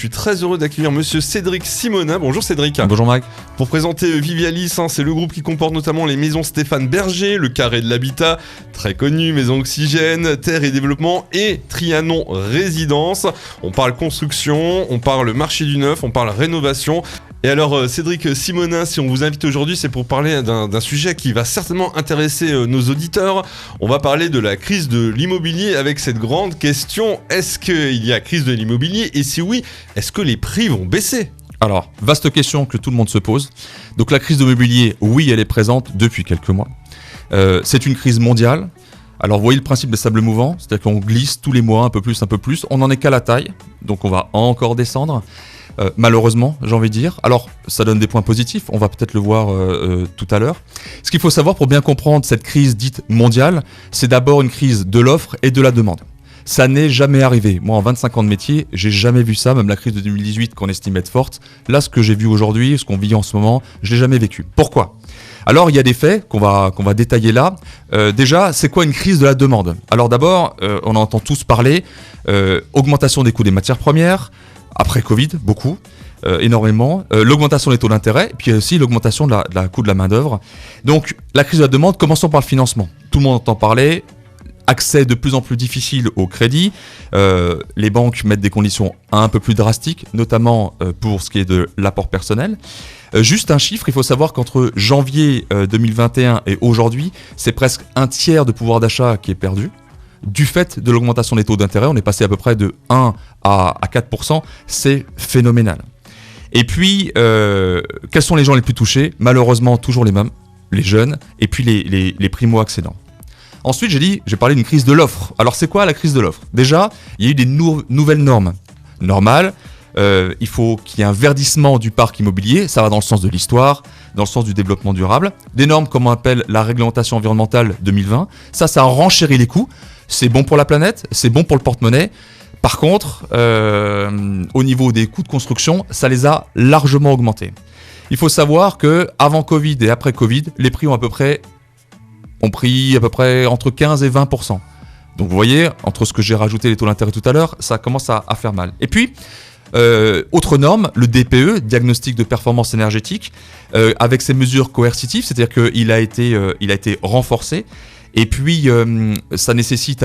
suis très heureux d'accueillir monsieur Cédric Simonin. Bonjour Cédric. Bonjour Mike. Pour présenter Vivialis, c'est le groupe qui comporte notamment les maisons Stéphane Berger, le Carré de l'Habitat, très connu, Maison Oxygène, Terre et Développement et Trianon Résidence. On parle construction, on parle marché du neuf, on parle rénovation. Et alors Cédric Simonin, si on vous invite aujourd'hui, c'est pour parler d'un sujet qui va certainement intéresser nos auditeurs. On va parler de la crise de l'immobilier avec cette grande question, est-ce qu'il y a crise de l'immobilier et si oui, est-ce que les prix vont baisser ? Alors, vaste question que tout le monde se pose. Donc la crise de l'immobilier, oui, elle est présente depuis quelques mois. C'est une crise mondiale. Alors vous voyez le principe des sables mouvants, c'est-à-dire qu'on glisse tous les mois un peu plus. On n'en est qu'à la taille, donc on va encore descendre. Malheureusement, j'ai envie de dire. Alors, ça donne des points positifs, on va peut-être le voir tout à l'heure. Ce qu'il faut savoir pour bien comprendre cette crise dite mondiale, c'est d'abord une crise de l'offre et de la demande. Ça n'est jamais arrivé. Moi, en 25 ans de métier, j'ai jamais vu ça, même la crise de 2018 qu'on estime être forte. Là, ce que j'ai vu aujourd'hui, ce qu'on vit en ce moment, je l'ai jamais vécu. Pourquoi ? Alors, il y a des faits qu'on va détailler là. Déjà, c'est quoi une crise de la demande ? Alors d'abord, on entend tous parler, augmentation des coûts des matières premières, après Covid, beaucoup, énormément, l'augmentation des taux d'intérêt, puis aussi l'augmentation de la coût de la main-d'œuvre. Donc, la crise de la demande, commençons par le financement. Tout le monde entend parler, accès de plus en plus difficile au crédit. Les banques mettent des conditions un peu plus drastiques, notamment pour ce qui est de l'apport personnel. Juste un chiffre, il faut savoir qu'entre janvier 2021 et aujourd'hui, c'est presque un tiers de pouvoir d'achat qui est perdu. Du fait de l'augmentation des taux d'intérêt, on est passé à peu près de 1 à 4%, c'est phénoménal. Et puis, quels sont les gens les plus touchés ? Malheureusement, toujours les mêmes, les jeunes, et puis les primo-accédants. Ensuite, j'ai parlé d'une crise de l'offre. Alors, c'est quoi la crise de l'offre ? Déjà, il y a eu des nouvelles normes. Normales, il faut qu'il y ait un verdissement du parc immobilier, ça va dans le sens de l'histoire, dans le sens du développement durable. Des normes comme on appelle la réglementation environnementale 2020, ça a renchéri les coûts. C'est bon pour la planète, c'est bon pour le porte-monnaie. Par contre, au niveau des coûts de construction, ça les a largement augmentés. Il faut savoir qu'avant Covid et après Covid, les prix ont pris à peu près entre 15 et 20%. Donc vous voyez, entre ce que j'ai rajouté les taux d'intérêt tout à l'heure, ça commence à faire mal. Et puis, autre norme, le DPE, diagnostic de performance énergétique, avec ses mesures coercitives, c'est-à-dire qu'il a été renforcé. Et puis, ça nécessite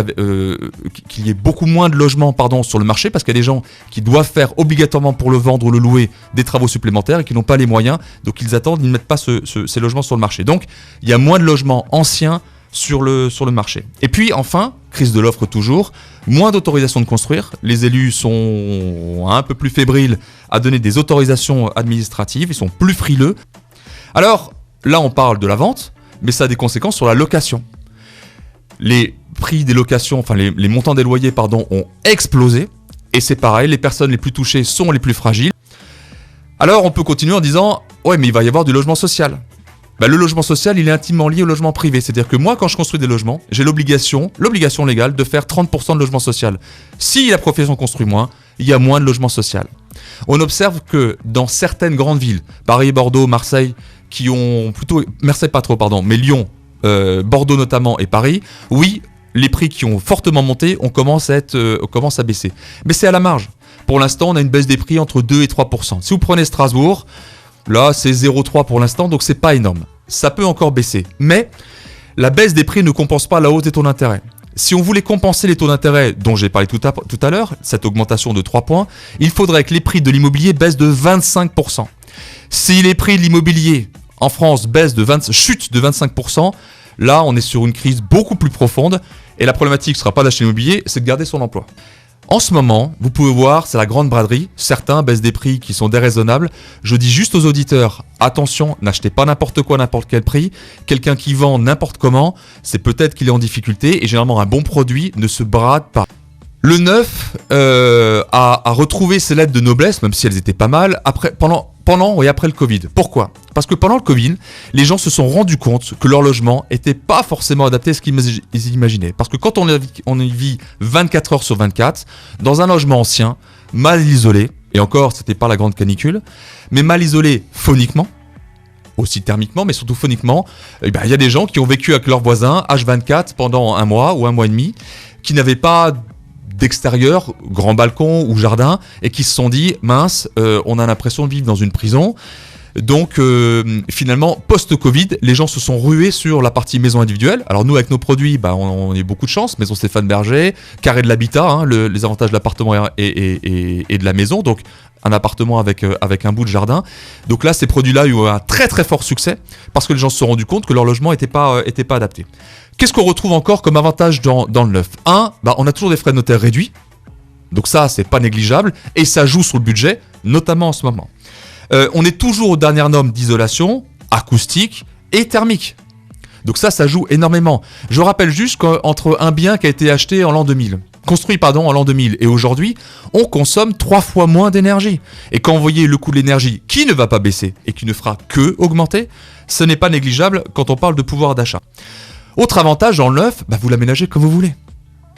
qu'il y ait beaucoup moins de logements sur le marché parce qu'il y a des gens qui doivent faire obligatoirement pour le vendre ou le louer des travaux supplémentaires et qui n'ont pas les moyens. Donc, ils attendent, ils ne mettent pas ces logements sur le marché. Donc, il y a moins de logements anciens sur le marché. Et puis, enfin, crise de l'offre toujours, moins d'autorisations de construire. Les élus sont un peu plus fébriles à donner des autorisations administratives. Ils sont plus frileux. Alors, là, on parle de la vente, mais ça a des conséquences sur la location. Les prix des locations, les montants des loyers, ont explosé. Et c'est pareil, les personnes les plus touchées sont les plus fragiles. Alors on peut continuer en disant « Ouais, mais il va y avoir du logement social ». Le logement social, il est intimement lié au logement privé. C'est-à-dire que moi, quand je construis des logements, j'ai l'obligation légale de faire 30% de logement social. Si la profession construit moins, il y a moins de logement social. On observe que dans certaines grandes villes, Paris, Bordeaux, Marseille, mais Lyon, Bordeaux notamment et Paris, oui, les prix qui ont fortement monté, on commence à baisser. Mais c'est à la marge. Pour l'instant, on a une baisse des prix entre 2 et 3%. Si vous prenez Strasbourg, là, c'est 0,3 pour l'instant, donc c'est pas énorme. Ça peut encore baisser. Mais la baisse des prix ne compense pas la hausse des taux d'intérêt. Si on voulait compenser les taux d'intérêt dont j'ai parlé tout à l'heure, cette augmentation de 3 points, il faudrait que les prix de l'immobilier baissent de 25%. Si les prix de l'immobilier en France chute de 25%, là on est sur une crise beaucoup plus profonde et la problématique ne sera pas d'acheter l'immobilier, c'est de garder son emploi. En ce moment, vous pouvez voir, c'est la grande braderie, certains baissent des prix qui sont déraisonnables. Je dis juste aux auditeurs, attention, n'achetez pas n'importe quoi, n'importe quel prix. Quelqu'un qui vend n'importe comment, c'est peut-être qu'il est en difficulté et généralement un bon produit ne se brade pas. Le neuf a retrouvé ses lettres de noblesse, même si elles étaient pas mal, pendant et après le Covid. Pourquoi ? Parce que pendant le Covid, les gens se sont rendus compte que leur logement n'était pas forcément adapté à ce qu'ils imaginaient. Parce que quand on y vit 24 heures sur 24, dans un logement ancien, mal isolé, et encore, c'était pas la grande canicule, mais mal isolé phoniquement, aussi thermiquement, mais surtout phoniquement, il y a des gens qui ont vécu avec leurs voisins H24 pendant un mois ou un mois et demi, qui n'avaient pas d'extérieur, grand balcon ou jardin, et qui se sont dit mince, on a l'impression de vivre dans une prison. Donc finalement, post-Covid, les gens se sont rués sur la partie maison individuelle. Alors nous, avec nos produits, on a eu beaucoup de chance. Maison Stéphane Berger, carré de l'habitat, les avantages de l'appartement et de la maison. Donc un appartement avec un bout de jardin. Donc là, ces produits-là ont eu un très très fort succès parce que les gens se sont rendus compte que leur logement n'était pas adapté. Qu'est-ce qu'on retrouve encore comme avantage dans le neuf ? On a toujours des frais de notaire réduits. Donc ça, c'est pas négligeable. Et ça joue sur le budget, notamment en ce moment. On est toujours aux dernières normes d'isolation, acoustique et thermique. Donc ça joue énormément. Je rappelle juste qu'entre un bien qui a été acheté en l'an 2000, construit en l'an 2000 et aujourd'hui, on consomme 3 fois moins d'énergie. Et quand vous voyez le coût de l'énergie qui ne va pas baisser et qui ne fera que augmenter, ce n'est pas négligeable quand on parle de pouvoir d'achat. Autre avantage dans le neuf, vous l'aménagez comme vous voulez.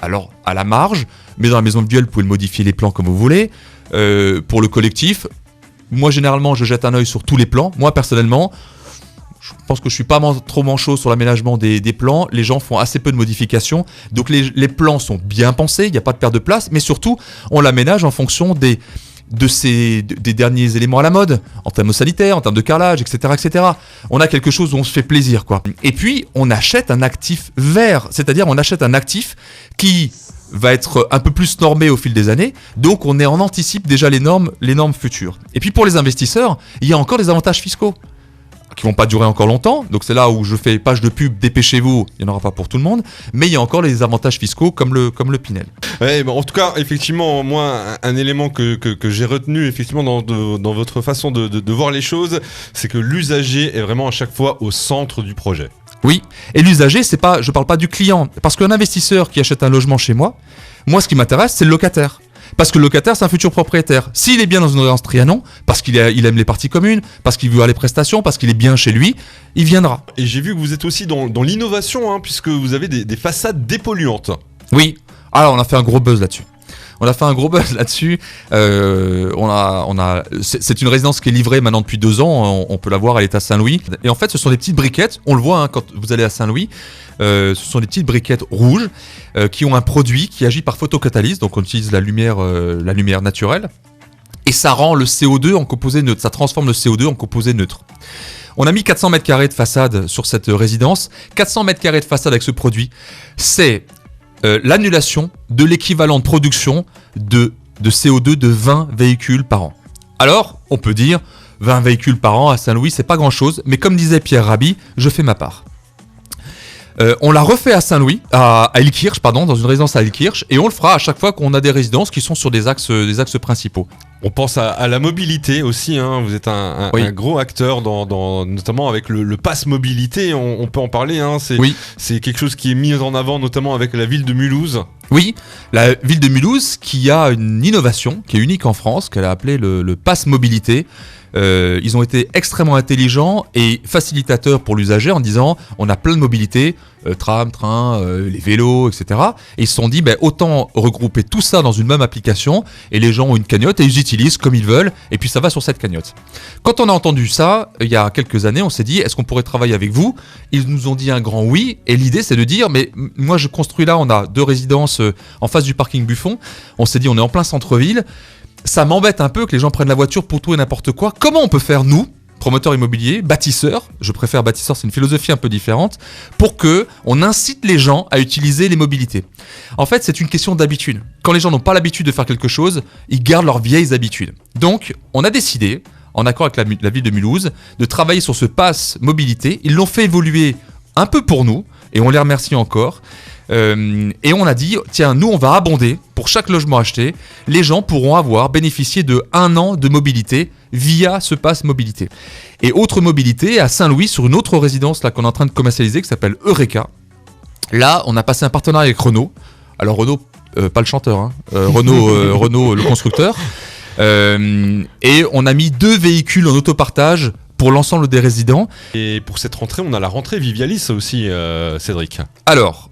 Alors à la marge, mais dans la maison individuelle, vous pouvez modifier les plans comme vous voulez. Pour le collectif, moi, généralement, je jette un œil sur tous les plans. Moi, personnellement, je pense que je suis pas trop manchot sur l'aménagement des plans. Les gens font assez peu de modifications. Donc, les plans sont bien pensés. Il n'y a pas de perte de place. Mais surtout, on l'aménage en fonction des derniers éléments à la mode, en termes sanitaires, en termes de carrelage, etc., etc. On a quelque chose où on se fait plaisir, quoi. Et puis, on achète un actif vert. C'est-à-dire, on achète un actif qui va être un peu plus normé au fil des années, donc on anticipe déjà les normes futures. Et puis pour les investisseurs, il y a encore des avantages fiscaux qui vont pas durer encore longtemps, donc c'est là où je fais page de pub, dépêchez-vous, il n'y en aura pas pour tout le monde, mais il y a encore les avantages fiscaux comme le Pinel. Ouais, en tout cas, effectivement, moi, un élément que j'ai retenu effectivement dans votre façon de voir les choses, c'est que l'usager est vraiment à chaque fois au centre du projet. Oui, et l'usager, je parle pas du client, parce qu'un investisseur qui achète un logement chez moi, ce qui m'intéresse, c'est le locataire. Parce que le locataire, c'est un futur propriétaire. S'il est bien dans une résidence Trianon, parce qu'il aime les parties communes, parce qu'il veut avoir les prestations, parce qu'il est bien chez lui, il viendra. Et j'ai vu que vous êtes aussi dans l'innovation, puisque vous avez des façades dépolluantes. Oui, alors on a fait un gros buzz là-dessus. C'est une résidence qui est livrée maintenant depuis 2 ans. On peut la voir, elle est à Saint-Louis. Et en fait, ce sont des petites briquettes. On le voit quand vous allez à Saint-Louis. Ce sont des petites briquettes rouges qui ont un produit qui agit par photocatalyse. Donc, on utilise la lumière naturelle. Et ça rend le CO2 en composé neutre. Ça transforme le CO2 en composé neutre. On a mis 400 mètres carrés de façade sur cette résidence. 400 mètres carrés de façade avec ce produit, c'est l'annulation de l'équivalent de production de CO2 de 20 véhicules par an. Alors, on peut dire 20 véhicules par an à Saint-Louis, c'est pas grand-chose, mais comme disait Pierre Rabhi, je fais ma part. On l'a refait à Saint-Louis, à Illkirch, dans une résidence à Illkirch, et on le fera à chaque fois qu'on a des résidences qui sont sur des axes principaux. On pense à la mobilité aussi, vous êtes un gros acteur notamment avec le pass mobilité, on peut en parler, c'est quelque chose qui est mis en avant notamment avec la ville de Mulhouse. Oui, la ville de Mulhouse qui a une innovation qui est unique en France, qu'elle a appelée le pass mobilité. Ils ont été extrêmement intelligents et facilitateurs pour l'usager en disant on a plein de mobilités, tram, train, les vélos, etc. Et ils se sont dit autant regrouper tout ça dans une même application et les gens ont une cagnotte et ils utilisent comme ils veulent et puis ça va sur cette cagnotte. Quand on a entendu ça, il y a quelques années, on s'est dit est-ce qu'on pourrait travailler avec vous ? Ils nous ont dit un grand oui et l'idée c'est de dire mais moi je construis là, on a 2 résidences en face du parking Buffon, on s'est dit on est en plein centre-ville. Ça m'embête un peu que les gens prennent la voiture pour tout et n'importe quoi. Comment on peut faire, nous, promoteurs immobiliers, bâtisseurs, je préfère bâtisseurs, c'est une philosophie un peu différente, pour que on incite les gens à utiliser les mobilités. En fait, c'est une question d'habitude. Quand les gens n'ont pas l'habitude de faire quelque chose, ils gardent leurs vieilles habitudes. Donc, on a décidé, en accord avec la ville de Mulhouse, de travailler sur ce pass mobilité. Ils l'ont fait évoluer un peu pour nous, et on les remercie encore. Et on a dit, tiens, nous on va abonder, pour chaque logement acheté, les gens pourront bénéficier de 1 an de mobilité via ce pass mobilité. Et autre mobilité, à Saint-Louis, sur une autre résidence là qu'on est en train de commercialiser, qui s'appelle Eureka. Là, on a passé un partenariat avec Renault. Alors Renault, pas le chanteur, Renault le constructeur. Et on a mis 2 véhicules en autopartage pour l'ensemble des résidents. Et pour cette rentrée, on a la rentrée Vivialis aussi, Cédric. Alors,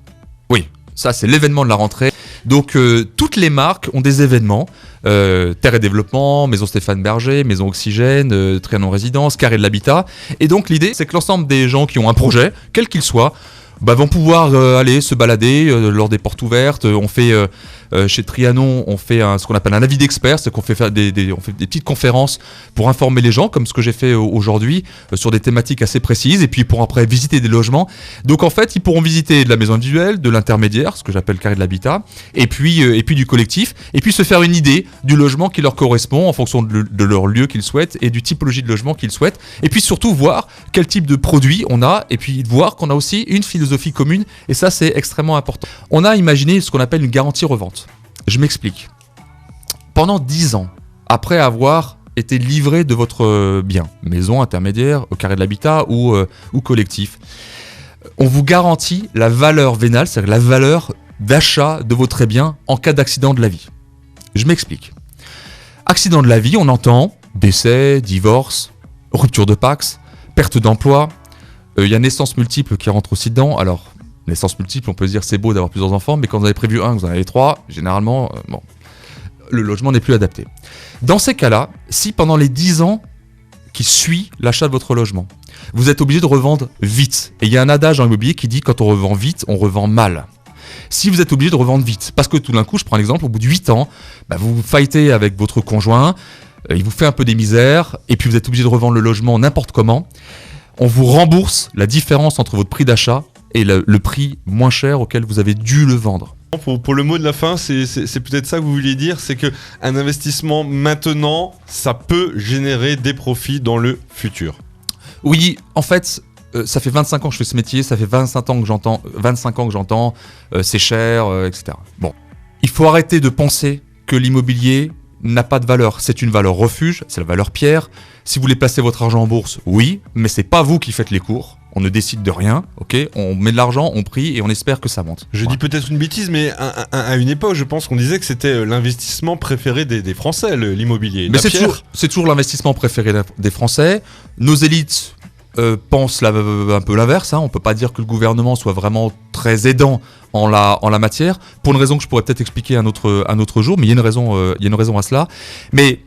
oui, ça c'est l'événement de la rentrée. Donc toutes les marques ont des événements. Terre et Développement, Maison Stéphane Berger, Maison Oxygène, Trianon Résidence, Carré de l'Habitat. Et donc l'idée c'est que l'ensemble des gens qui ont un projet, quel qu'il soit, vont pouvoir aller se balader lors des portes ouvertes. On fait Chez Trianon, on fait ce qu'on appelle un avis d'expert, c'est qu'on fait faire on fait des petites conférences pour informer les gens, comme ce que j'ai fait aujourd'hui, sur des thématiques assez précises, et puis pour après visiter des logements. Donc en fait, ils pourront visiter de la maison individuelle, de l'intermédiaire, ce que j'appelle carré de l'habitat, et puis du collectif, et puis se faire une idée du logement qui leur correspond en fonction de leur lieu qu'ils souhaitent et du typologie de logement qu'ils souhaitent, et puis surtout voir quel type de produit on a, et puis voir qu'on a aussi une philosophie commune, et ça c'est extrêmement important. On a imaginé ce qu'on appelle une garantie revente. Je m'explique. Pendant 10 ans, après avoir été livré de votre bien, maison, intermédiaire, au carré de l'habitat ou collectif, on vous garantit la valeur vénale, c'est-à-dire la valeur d'achat de vos très biens en cas d'accident de la vie. Je m'explique. Accident de la vie, on entend décès, divorce, rupture de Pacs, perte d'emploi. Il y a naissance multiple qui rentre aussi dedans. Alors, naissance multiple, on peut se dire c'est beau d'avoir plusieurs enfants, mais quand vous en avez prévu un, vous en avez 3, généralement, le logement n'est plus adapté. Dans ces cas-là, si pendant les 10 ans qui suit l'achat de votre logement, vous êtes obligé de revendre vite. Et il y a un adage en immobilier qui dit quand on revend vite, on revend mal. Si vous êtes obligé de revendre vite, parce que tout d'un coup, je prends l'exemple, au bout de 8 ans, vous fightez avec votre conjoint, il vous fait un peu des misères, et puis vous êtes obligé de revendre le logement n'importe comment, on vous rembourse la différence entre votre prix d'achat et le prix moins cher auquel vous avez dû le vendre. Pour le mot de la fin, c'est peut-être ça que vous vouliez dire, c'est qu'un investissement maintenant, ça peut générer des profits dans le futur. Oui, en fait, ça fait 25 ans que je fais ce métier, ça fait 25 ans que j'entends c'est cher, etc. Bon, il faut arrêter de penser que l'immobilier n'a pas de valeur. C'est une valeur refuge, c'est la valeur pierre. Si vous voulez placer votre argent en bourse, oui, mais c'est pas vous qui faites les cours. On ne décide de rien, ok ? On met de l'argent, on prie et on espère que ça monte. Je dis peut-être une bêtise, mais à une époque, je pense qu'on disait que c'était l'investissement préféré des Français, l'immobilier. Mais c'est toujours l'investissement préféré des Français. Nos élites pensent un peu l'inverse. On ne peut pas dire que le gouvernement soit vraiment très aidant en la matière, pour une raison que je pourrais peut-être expliquer un autre jour, mais il y a une raison à cela. Mais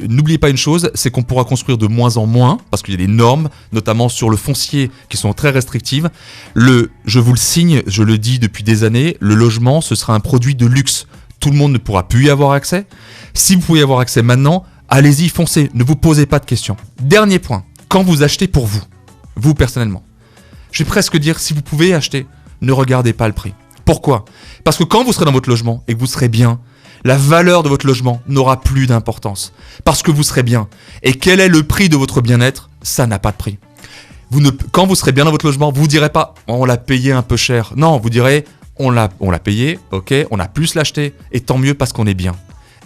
n'oubliez pas une chose, c'est qu'on pourra construire de moins en moins, parce qu'il y a des normes, notamment sur le foncier, qui sont très restrictives. Je vous le signe, je le dis depuis des années, le logement, ce sera un produit de luxe. Tout le monde ne pourra plus y avoir accès. Si vous pouvez y avoir accès maintenant, allez-y, foncez, ne vous posez pas de questions. Dernier point, quand vous achetez pour vous personnellement, je vais presque dire, si vous pouvez acheter, ne regardez pas le prix. Pourquoi ? Parce que quand vous serez dans votre logement et que vous serez bien, la valeur de votre logement n'aura plus d'importance. Parce que vous serez bien. Et quel est le prix de votre bien-être ? Ça n'a pas de prix. Quand vous serez bien dans votre logement, vous ne direz pas « on l'a payé un peu cher ». Non, vous direz « on l'a payé, ok, on a pu se l'acheter, et tant mieux parce qu'on est bien ».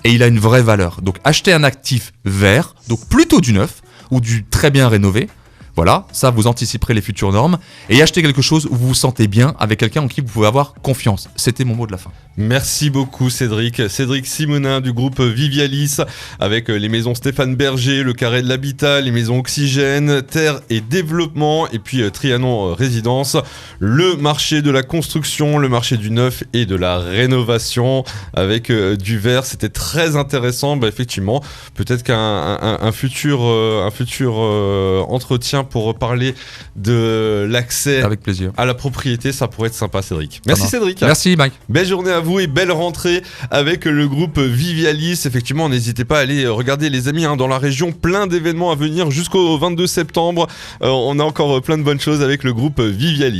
Et il a une vraie valeur. Donc achetez un actif vert, donc plutôt du neuf, ou du très bien rénové. Voilà, ça vous anticiperez les futures normes. Et achetez quelque chose où vous vous sentez bien avec quelqu'un en qui vous pouvez avoir confiance. C'était mon mot de la fin. Merci beaucoup Cédric. Cédric Simonin du groupe Vivialis, avec les maisons Stéphane Berger, le Carré de l'Habitat, les maisons Oxygène, Terre et Développement, et puis Trianon Résidence, le marché de la construction, le marché du neuf et de la rénovation, avec du verre. C'était très intéressant. Effectivement, peut-être qu'un futur entretien pour parler de l'accès avec plaisir à la propriété, ça pourrait être sympa, Cédric. Merci Cédric. Merci Mike. Belle journée à vous et belle rentrée avec le groupe Vivialis. Effectivement, n'hésitez pas à aller regarder les amis dans la région, plein d'événements à venir jusqu'au 22 septembre. On a encore plein de bonnes choses avec le groupe Vivialis.